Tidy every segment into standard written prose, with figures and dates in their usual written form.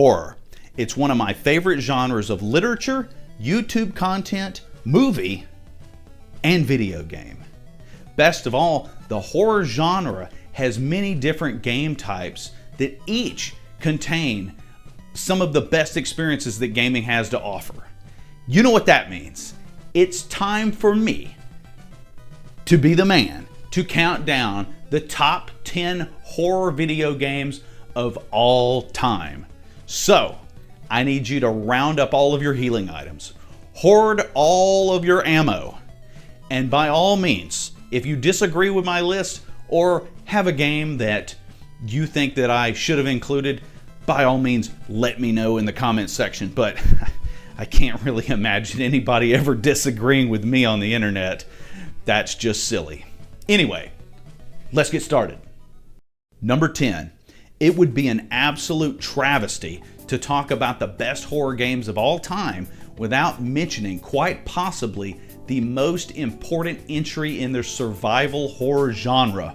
horror. It's one of my favorite genres of literature, YouTube content, movie, and video game. Best of all, the horror genre has many different game types that each contain some of the best experiences that gaming has to offer. You know what that means. It's time for me to be the man to count down the top 10 horror video games of all time. So, I need you to round up all of your healing items, hoard all of your ammo, and by all means, if you disagree with my list or have a game that you think that I should have included, by all means, let me know in the comments section. But I can't really imagine anybody ever disagreeing with me on the internet. That's just silly. Anyway, let's get started. Number 10. It would be an absolute travesty to talk about the best horror games of all time without mentioning quite possibly the most important entry in the survival horror genre,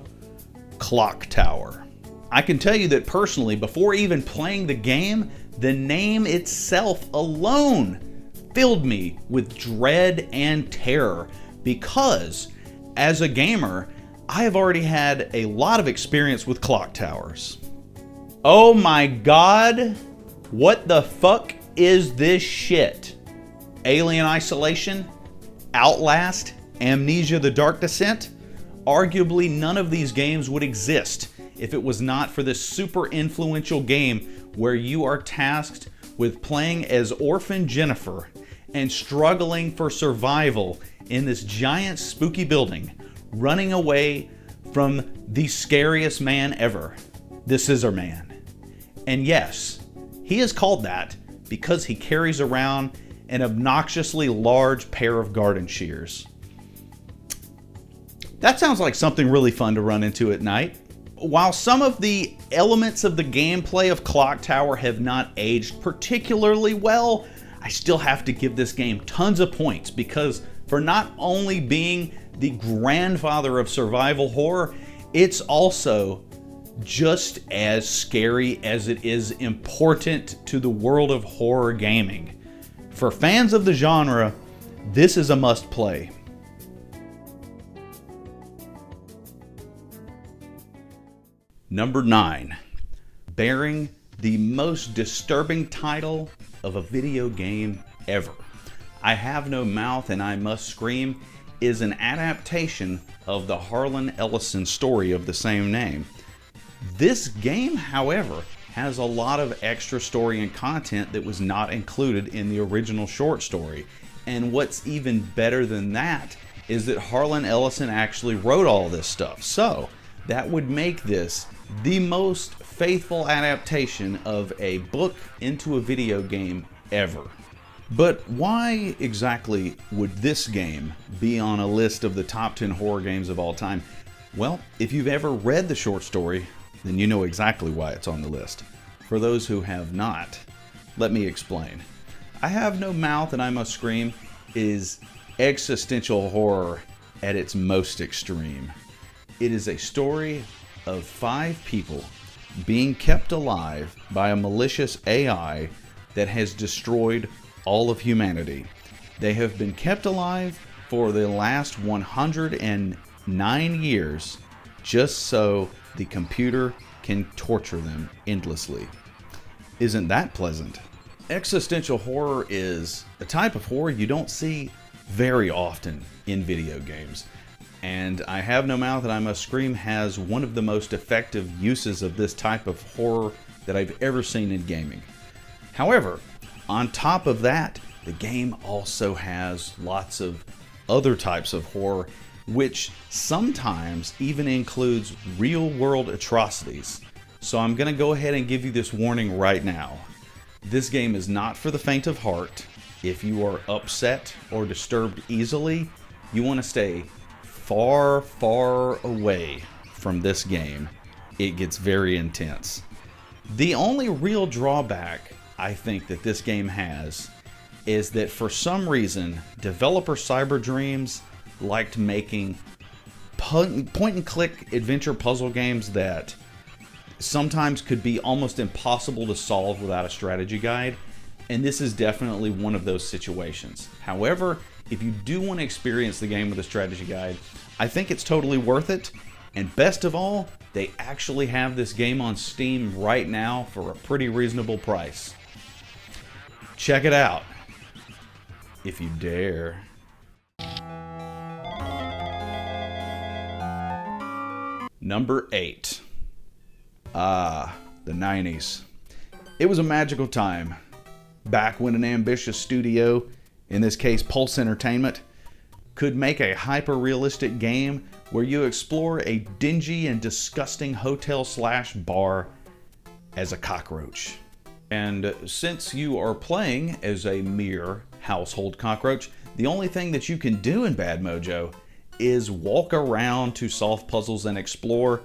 Clock Tower. I can tell you that personally, before even playing the game, the name itself alone filled me with dread and terror because, as a gamer, I have already had a lot of experience with clock towers. Oh my god, what the fuck is this shit? Alien Isolation? Outlast? Amnesia: The Dark Descent? Arguably none of these games would exist if it was not for this super influential game where you are tasked with playing as Orphan Jennifer and struggling for survival in this giant spooky building, running away from the scariest man ever, the Scissor Man. And yes, he is called that because he carries around an obnoxiously large pair of garden shears. That sounds like something really fun to run into at night. While some of the elements of the gameplay of Clock Tower have not aged particularly well, I still have to give this game tons of points because for not only being the grandfather of survival horror, it's also just as scary as it is important to the world of horror gaming. For fans of the genre, this is a must-play. Number 9, bearing the most disturbing title of a video game ever. I Have No Mouth and I Must Scream is an adaptation of the Harlan Ellison story of the same name. This game, however, has a lot of extra story and content that was not included in the original short story. And what's even better than that is that Harlan Ellison actually wrote all this stuff. So that would make this the most faithful adaptation of a book into a video game ever. But why exactly would this game be on a list of the top 10 horror games of all time? Well, if you've ever read the short story, then you know exactly why it's on the list. For those who have not, let me explain. I Have No Mouth and I Must Scream is existential horror at its most extreme. It is a story of 5 people being kept alive by a malicious AI that has destroyed all of humanity. They have been kept alive for the last 109 years just so the computer can torture them endlessly. Isn't that pleasant? Existential horror is a type of horror you don't see very often in video games. And I Have No Mouth and I Must Scream has one of the most effective uses of this type of horror that I've ever seen in gaming. However, on top of that, the game also has lots of other types of horror, which sometimes even includes real-world atrocities. So I'm going to go ahead and give you this warning right now. This game is not for the faint of heart. If you are upset or disturbed easily, you want to stay far, far away from this game. It gets very intense. The only real drawback I think that this game has is that for some reason, developer Cyberdreams liked making point-and-click adventure puzzle games that sometimes could be almost impossible to solve without a strategy guide, and this is definitely one of those situations. However, if you do want to experience the game with a strategy guide, I think it's totally worth it. And best of all, they actually have this game on Steam right now for a pretty reasonable price. Check it out, if you dare. Number 8. The 90s. It was a magical time, back when an ambitious studio, in this case Pulse Entertainment, could make a hyper-realistic game where you explore a dingy and disgusting hotel/bar as a cockroach. And since you are playing as a mere household cockroach, the only thing that you can do in Bad Mojo is walk around to solve puzzles and explore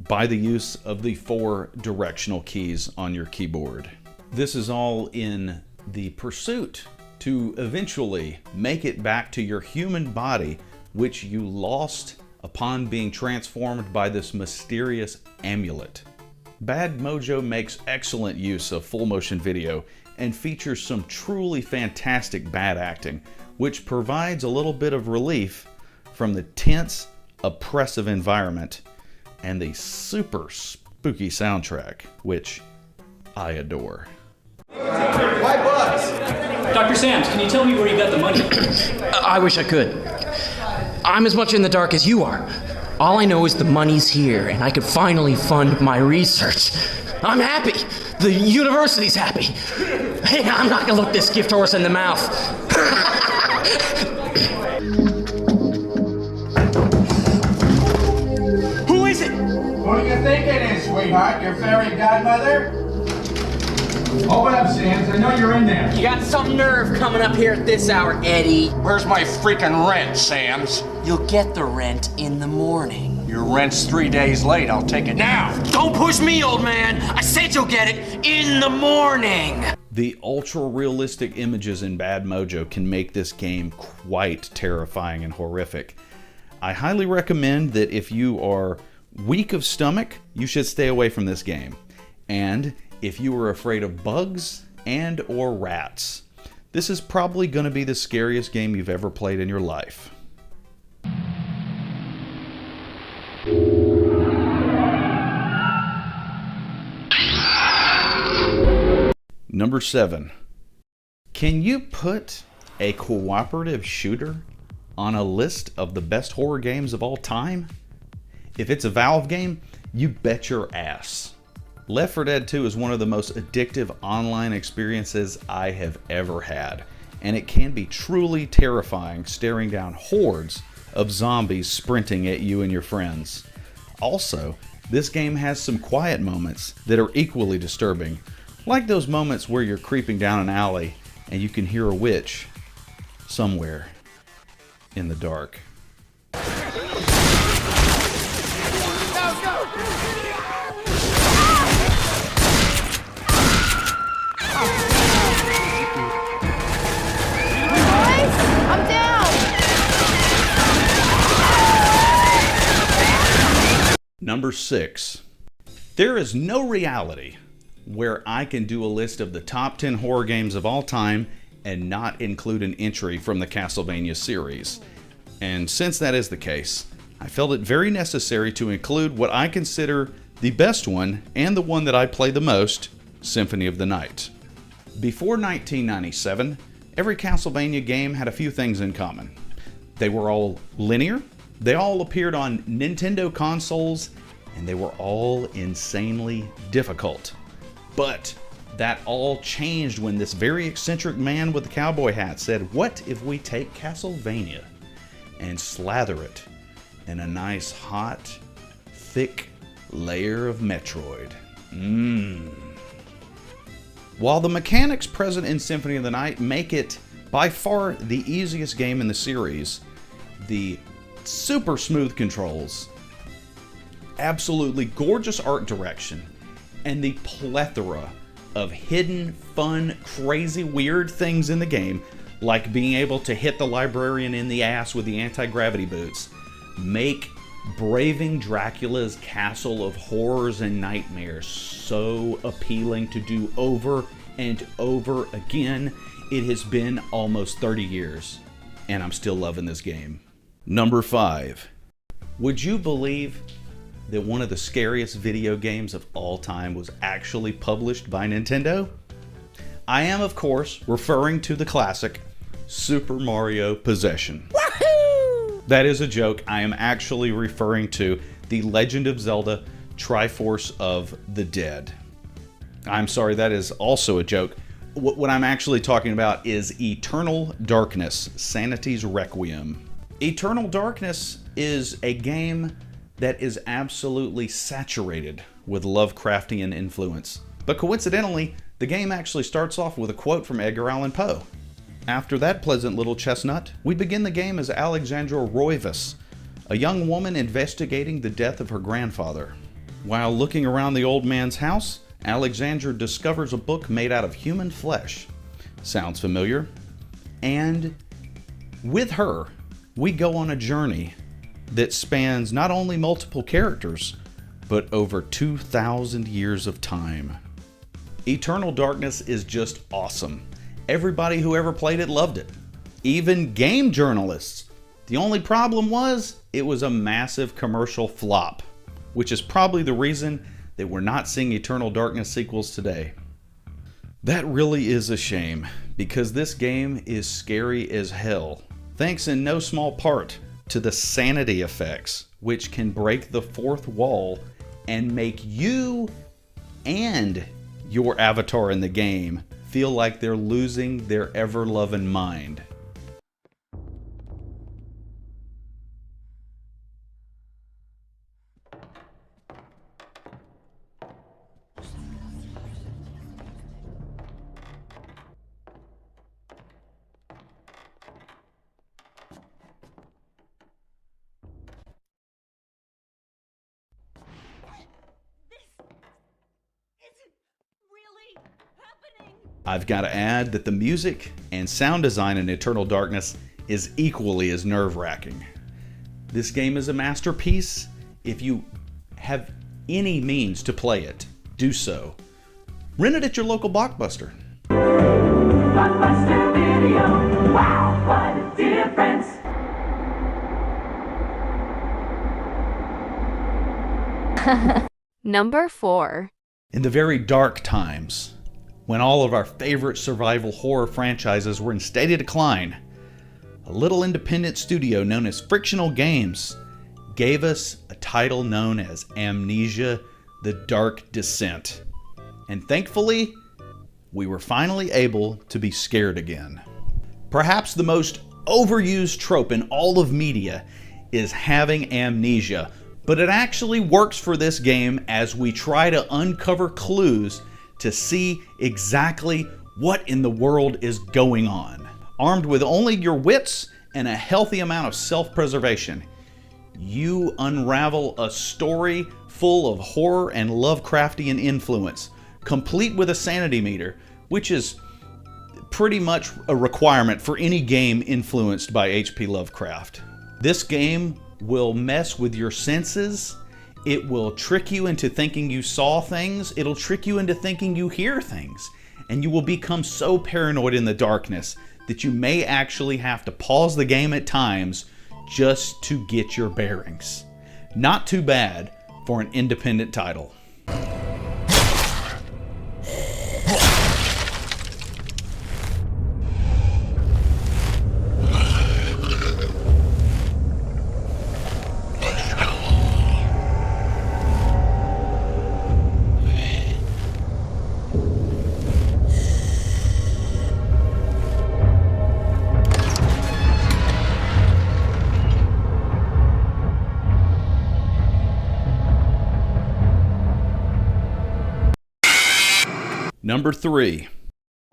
by the use of the 4 directional keys on your keyboard. This is all in the pursuit to eventually make it back to your human body, which you lost upon being transformed by this mysterious amulet. Bad Mojo makes excellent use of full motion video and features some truly fantastic bad acting, which provides a little bit of relief from the tense, oppressive environment and the super spooky soundtrack, which I adore. Why Bugs? Dr. Sams, can you tell me where you got the money? I wish I could. I'm as much in the dark as you are. All I know is the money's here, and I could finally fund my research. I'm happy. The university's happy. Hey, I'm not gonna look this gift horse in the mouth. Who is it? Who do you think it is, sweetheart? Your fairy godmother? Open up, Sans. I know you're in there. You got some nerve coming up here at this hour, Eddie. Where's my freaking rent, Sams? You'll get the rent in the morning. Your rent's 3 days late. I'll take it now. Don't push me, old man. I said you'll get it in the morning. The ultra-realistic images in Bad Mojo can make this game quite terrifying and horrific. I highly recommend that if you are weak of stomach, you should stay away from this game. And if you are afraid of bugs and or rats, this is probably going to be the scariest game you've ever played in your life. Number 7. Can you put a cooperative shooter on a list of the best horror games of all time? If it's a Valve game, you bet your ass. Left 4 Dead 2 is one of the most addictive online experiences I have ever had, and it can be truly terrifying staring down hordes of zombies sprinting at you and your friends. Also, this game has some quiet moments that are equally disturbing, like those moments where you're creeping down an alley and you can hear a witch somewhere in the dark. Number 6. There is no reality where I can do a list of the top 10 horror games of all time and not include an entry from the Castlevania series. And since that is the case, I felt it very necessary to include what I consider the best one and the one that I play the most, Symphony of the Night. Before 1997, every Castlevania game had a few things in common. They were all linear, they all appeared on Nintendo consoles, and they were all insanely difficult. But that all changed when this very eccentric man with the cowboy hat said, "What if we take Castlevania and slather it in a nice hot, thick layer of Metroid?" While the mechanics present in Symphony of the Night make it by far the easiest game in the series, the super smooth controls, absolutely gorgeous art direction, and the plethora of hidden, fun, crazy, weird things in the game, like being able to hit the librarian in the ass with the anti-gravity boots, make braving Dracula's castle of horrors and nightmares, so appealing to do over and over again. It has been almost 30 years, and I'm still loving this game. Number 5. Would you believe that one of the scariest video games of all time was actually published by Nintendo? I am, of course, referring to the classic Super Mario Possession. Woohoo! That is a joke. I am actually referring to The Legend of Zelda Triforce of the Dead. I'm sorry, that is also a joke. What I'm actually talking about is Eternal Darkness, Sanity's Requiem. Eternal Darkness is a game that is absolutely saturated with Lovecraftian influence. But coincidentally, the game actually starts off with a quote from Edgar Allan Poe. After that pleasant little chestnut, we begin the game as Alexandra Roivas, a young woman investigating the death of her grandfather. While looking around the old man's house, Alexandra discovers a book made out of human flesh. Sounds familiar? And with her, we go on a journey that spans not only multiple characters, but over 2,000 years of time. Eternal Darkness is just awesome. Everybody who ever played it loved it. Even game journalists. The only problem was, it was a massive commercial flop, which is probably the reason that we're not seeing Eternal Darkness sequels today. That really is a shame, because this game is scary as hell, thanks in no small part to the sanity effects, which can break the fourth wall and make you and your avatar in the game feel like they're losing their ever-loving mind. I've got to add that the music and sound design in Eternal Darkness is equally as nerve-wracking. This game is a masterpiece. If you have any means to play it, do so. Rent it at your local Blockbuster. Blockbuster Video. Wow, what a difference. Number 4. In the very dark times, when all of our favorite survival horror franchises were in steady decline, a little independent studio known as Frictional Games gave us a title known as Amnesia: The Dark Descent. And thankfully, we were finally able to be scared again. Perhaps the most overused trope in all of media is having amnesia, but it actually works for this game as we try to uncover clues to see exactly what in the world is going on. Armed with only your wits and a healthy amount of self-preservation, you unravel a story full of horror and Lovecraftian influence, complete with a sanity meter, which is pretty much a requirement for any game influenced by H.P. Lovecraft. This game will mess with your senses. It will trick you into thinking you saw things. It'll trick you into thinking you hear things. And you will become so paranoid in the darkness that you may actually have to pause the game at times just to get your bearings. Not too bad for an independent title. Number 3.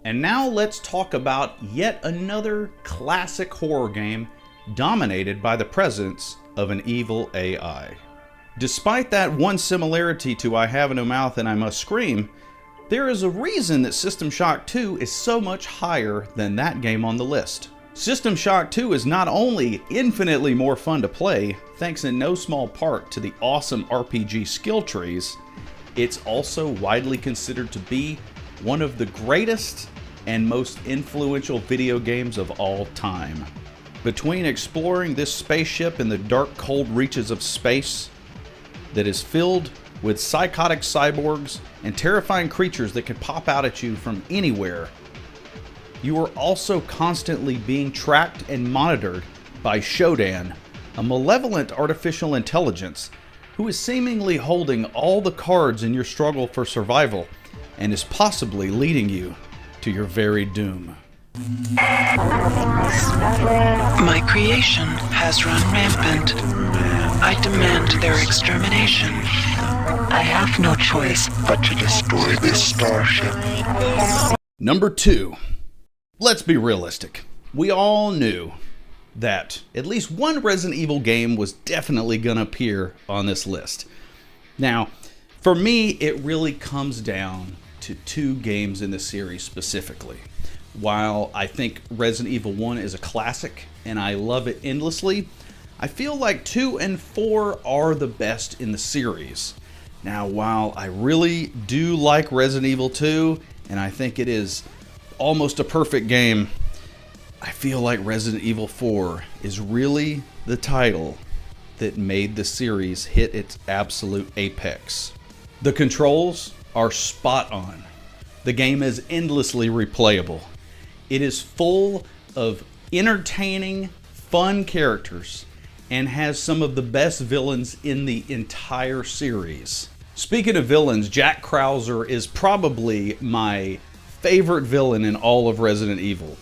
And now let's talk about yet another classic horror game dominated by the presence of an evil AI. Despite that one similarity to I Have No Mouth and I Must Scream, there is a reason that System Shock 2 is so much higher than that game on the list. System Shock 2 is not only infinitely more fun to play, thanks in no small part to the awesome RPG skill trees, it's also widely considered to be one of the greatest and most influential video games of all time. Between exploring this spaceship in the dark, cold reaches of space that is filled with psychotic cyborgs and terrifying creatures that can pop out at you from anywhere, you are also constantly being tracked and monitored by Shodan, a malevolent artificial intelligence who is seemingly holding all the cards in your struggle for survival and is possibly leading you to your very doom. My creation has run rampant. I demand their extermination. I have no choice but to destroy this starship. Number 2. Let's be realistic. We all knew that at least one Resident Evil game was definitely going to appear on this list. Now, for me, it really comes down to 2 games in the series specifically. While I think Resident Evil 1 is a classic and I love it endlessly, I feel like 2 and 4 are the best in the series. Now, while I really do like Resident Evil 2, and I think it is almost a perfect game, I feel like Resident Evil 4 is really the title that made the series hit its absolute apex. The controls are spot on. The game is endlessly replayable. It is full of entertaining, fun characters and has some of the best villains in the entire series. Speaking of villains, Jack Krauser is probably my favorite villain in all of Resident Evil.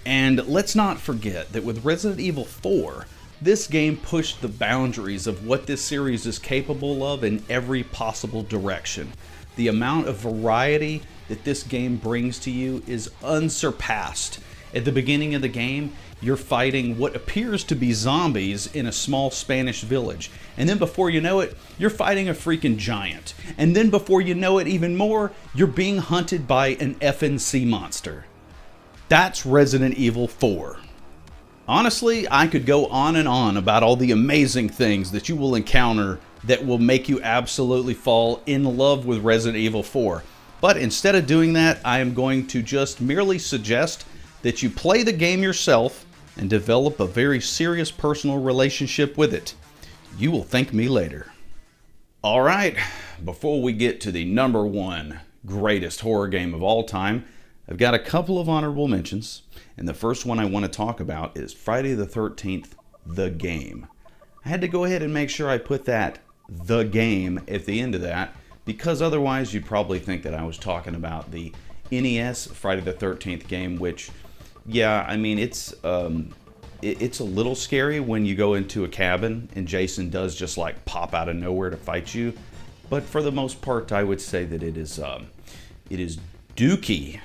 And let's not forget that with Resident Evil 4, this game pushed the boundaries of what this series is capable of in every possible direction. The amount of variety that this game brings to you is unsurpassed. At the beginning of the game, you're fighting what appears to be zombies in a small Spanish village. And then before you know it, you're fighting a freaking giant. And then before you know it even more, you're being hunted by an effing sea monster. That's Resident Evil 4. Honestly, I could go on and on about all the amazing things that you will encounter that will make you absolutely fall in love with Resident Evil 4. But instead of doing that, I am going to just merely suggest that you play the game yourself and develop a very serious personal relationship with it. You will thank me later. Alright, before we get to the number 1 greatest horror game of all time, I've got a couple of honorable mentions, and the first one I want to talk about is Friday the 13th, the game. I had to go ahead and make sure I put that, the game, at the end of that, because otherwise you'd probably think that I was talking about the NES Friday the 13th game, which, yeah, I mean, it's a little scary when you go into a cabin and Jason does just like pop out of nowhere to fight you, but for the most part, I would say that it is dookie.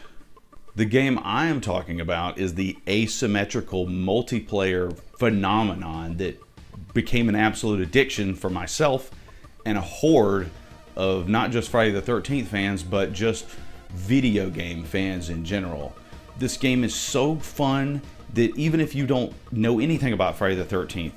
The game I am talking about is the asymmetrical multiplayer phenomenon that became an absolute addiction for myself and a horde of not just Friday the 13th fans, but just video game fans in general. This game is so fun that even if you don't know anything about Friday the 13th,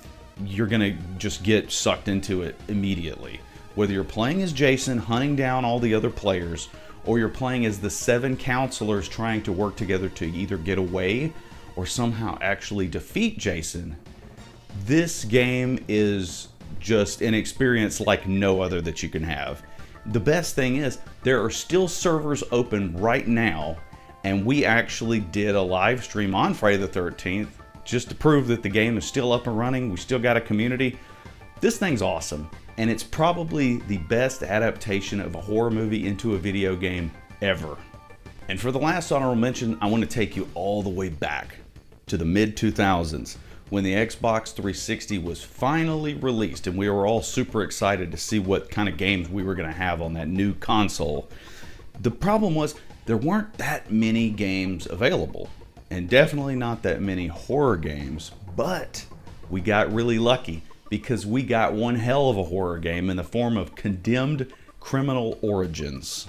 you're gonna just get sucked into it immediately. Whether you're playing as Jason hunting down all the other players, or you're playing as the 7 counselors trying to work together to either get away or somehow actually defeat Jason, this game is just an experience like no other that you can have. The best thing is, there are still servers open right now, and we actually did a live stream on Friday the 13th just to prove that the game is still up and running. We still got a community. This thing's awesome, and it's probably the best adaptation of a horror movie into a video game ever. And for the last honorable mention, I want to take you all the way back to the mid-2000s when the Xbox 360 was finally released, and we were all super excited to see what kind of games we were going to have on that new console. The problem was there weren't that many games available, and definitely not that many horror games, but we got really lucky because we got one hell of a horror game in the form of Condemned Criminal Origins.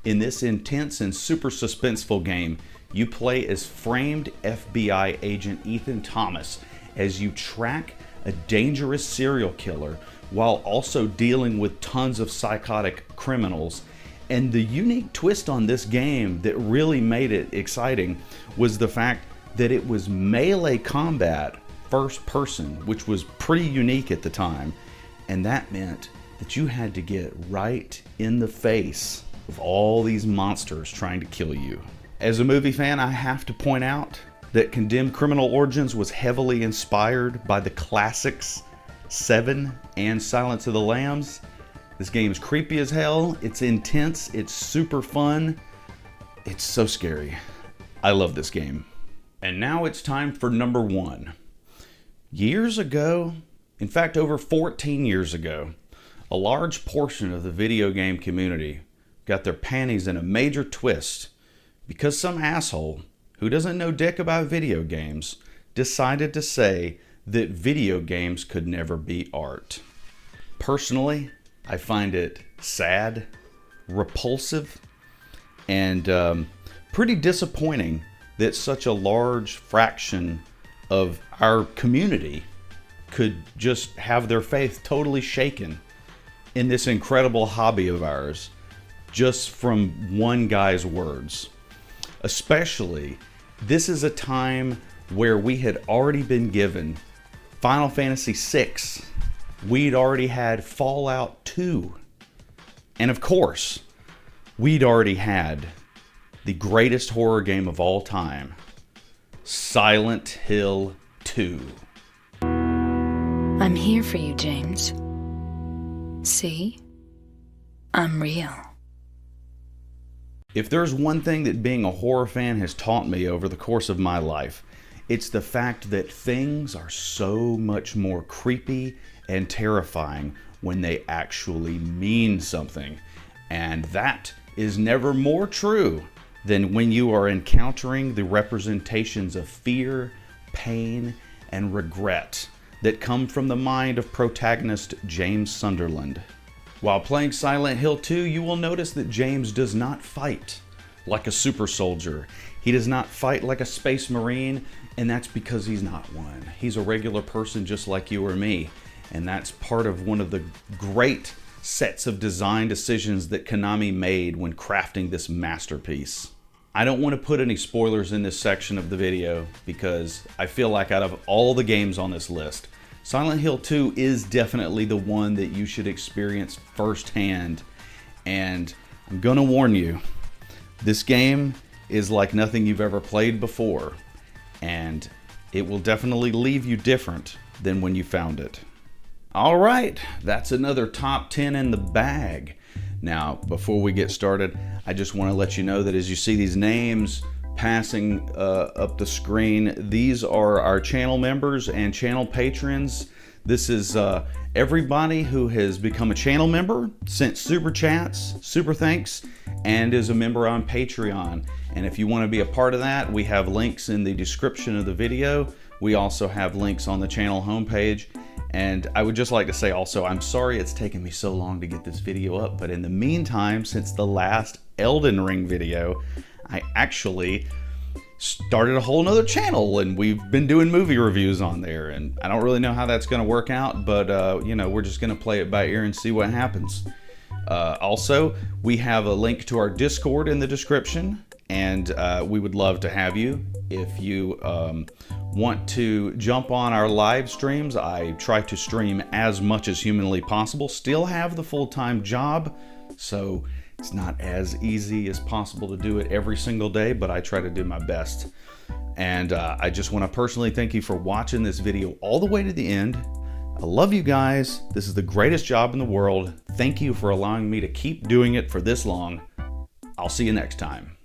In this intense and super suspenseful game, you play as framed FBI agent Ethan Thomas as you track a dangerous serial killer while also dealing with tons of psychotic criminals. And the unique twist on this game that really made it exciting was the fact that it was melee combat first person, which was pretty unique at the time. And that meant that you had to get right in the face of all these monsters trying to kill you. As a movie fan, I have to point out that Condemned Criminal Origins was heavily inspired by the classics Seven and Silence of the Lambs. This game is creepy as hell, it's intense, it's super fun, it's so scary. I love this game. And now it's time for number 1. Years ago, in fact over 14 years ago, a large portion of the video game community got their panties in a major twist because some asshole who doesn't know dick about video games decided to say that video games could never be art. Personally, I find it sad, repulsive, and pretty disappointing that such a large fraction of our community could just have their faith totally shaken in this incredible hobby of ours just from one guy's words. Especially, this is a time where we had already been given Final Fantasy VI. We'd already had Fallout 2. And of course, we'd already had the greatest horror game of all time, Silent Hill 2. I'm here for you, James. See? I'm real. If there's one thing that being a horror fan has taught me over the course of my life, it's the fact that things are so much more creepy and terrifying when they actually mean something. And that is never more true than when you are encountering the representations of fear, pain, and regret that come from the mind of protagonist James Sunderland. While playing Silent Hill 2, you will notice that James does not fight like a super soldier. He does not fight like a space marine, and that's because he's not one. He's a regular person just like you or me, and that's part of one of the great sets of design decisions that Konami made when crafting this masterpiece. I don't want to put any spoilers in this section of the video because I feel like out of all the games on this list, Silent Hill 2 is definitely the one that you should experience firsthand. And I'm gonna warn you, this game is like nothing you've ever played before, and it will definitely leave you different than when you found it. All right, that's another top 10 in the bag. Now, before we get started, I just want to let you know that as you see these names passing up the screen, these are our channel members and channel patrons. This is everybody who has become a channel member, sent super chats, super thanks, and is a member on Patreon. And if you want to be a part of that, we have links in the description of the video. We also have links on the channel homepage. And I would just like to say also, I'm sorry it's taken me so long to get this video up, but in the meantime, since the last Elden Ring video, I actually started a whole nother channel, and we've been doing movie reviews on there, and I don't really know how that's going to work out, but you know, we're just going to play it by ear and see what happens. Also, we have a link to our Discord in the description, and we would love to have you. If you want to jump on our live streams, I try to stream as much as humanly possible. Still have the full-time job, so it's not as easy as possible to do it every single day, but I try to do my best. And I just want to personally thank you for watching this video all the way to the end. I love you guys. This is the greatest job in the world. Thank you for allowing me to keep doing it for this long. I'll see you next time.